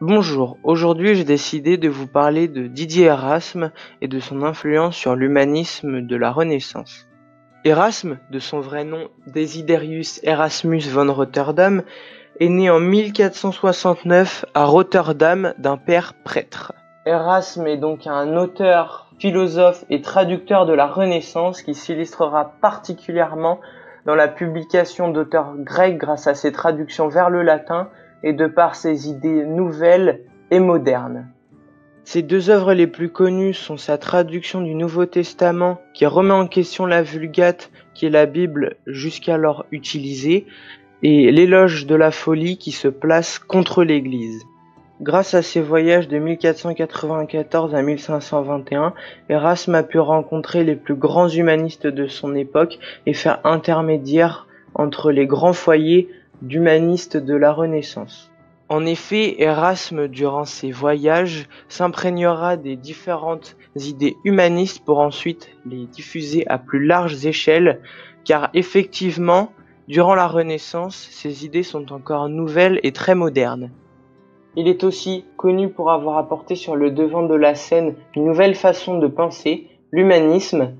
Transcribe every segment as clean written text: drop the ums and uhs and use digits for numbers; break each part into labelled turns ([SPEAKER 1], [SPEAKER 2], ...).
[SPEAKER 1] Bonjour, aujourd'hui j'ai décidé de vous parler de Didier Erasme et de son influence sur l'humanisme de la Renaissance. Erasme, de son vrai nom Desiderius Erasmus von Rotterdam, est né en 1469 à Rotterdam d'un père prêtre. Erasme est donc un auteur, philosophe et traducteur de la Renaissance qui s'illustrera particulièrement dans la publication d'auteurs grecs grâce à ses traductions vers le latin et de par ses idées nouvelles et modernes. Ses deux œuvres les plus connues sont sa traduction du Nouveau Testament qui remet en question la Vulgate qui est la Bible jusqu'alors utilisée et l'Éloge de la folie qui se place contre l'Église. Grâce à ses voyages de 1494 à 1521, Erasme a pu rencontrer les plus grands humanistes de son époque et faire intermédiaire entre les grands foyers d'humanistes de la Renaissance. En effet, Erasme, durant ses voyages, s'imprégnera des différentes idées humanistes pour ensuite les diffuser à plus larges échelles, car effectivement, durant la Renaissance, ces idées sont encore nouvelles et très modernes. Il est aussi connu pour avoir apporté sur le devant de la scène une nouvelle façon de penser, l'humanisme.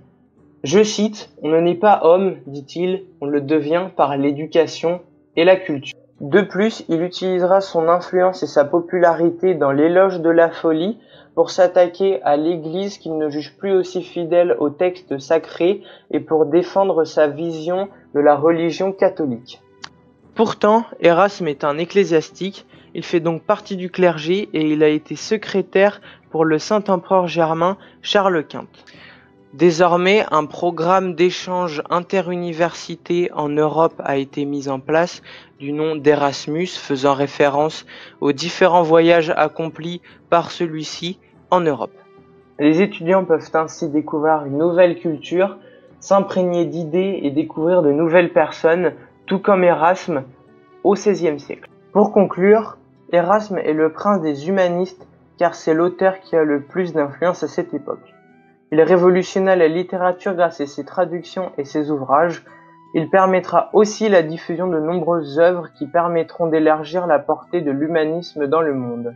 [SPEAKER 1] Je cite, « On ne naît pas homme, dit-il, on le devient par l'éducation et la culture ». De plus, il utilisera son influence et sa popularité dans l'éloge de la folie pour s'attaquer à l'Église qu'il ne juge plus aussi fidèle aux textes sacrés et pour défendre sa vision de la religion catholique. Pourtant, Erasme est un ecclésiastique, il fait donc partie du clergé et il a été secrétaire pour le Saint-Empereur germain Charles Quint. Désormais, un programme d'échange interuniversités en Europe a été mis en place du nom d'Erasmus, faisant référence aux différents voyages accomplis par celui-ci en Europe. Les étudiants peuvent ainsi découvrir une nouvelle culture, s'imprégner d'idées et découvrir de nouvelles personnes, tout comme Erasme au XVIe siècle. Pour conclure, Erasme est le prince des humanistes car c'est l'auteur qui a le plus d'influence à cette époque. Il révolutionna la littérature grâce à ses traductions et ses ouvrages. Il permettra aussi la diffusion de nombreuses œuvres qui permettront d'élargir la portée de l'humanisme dans le monde.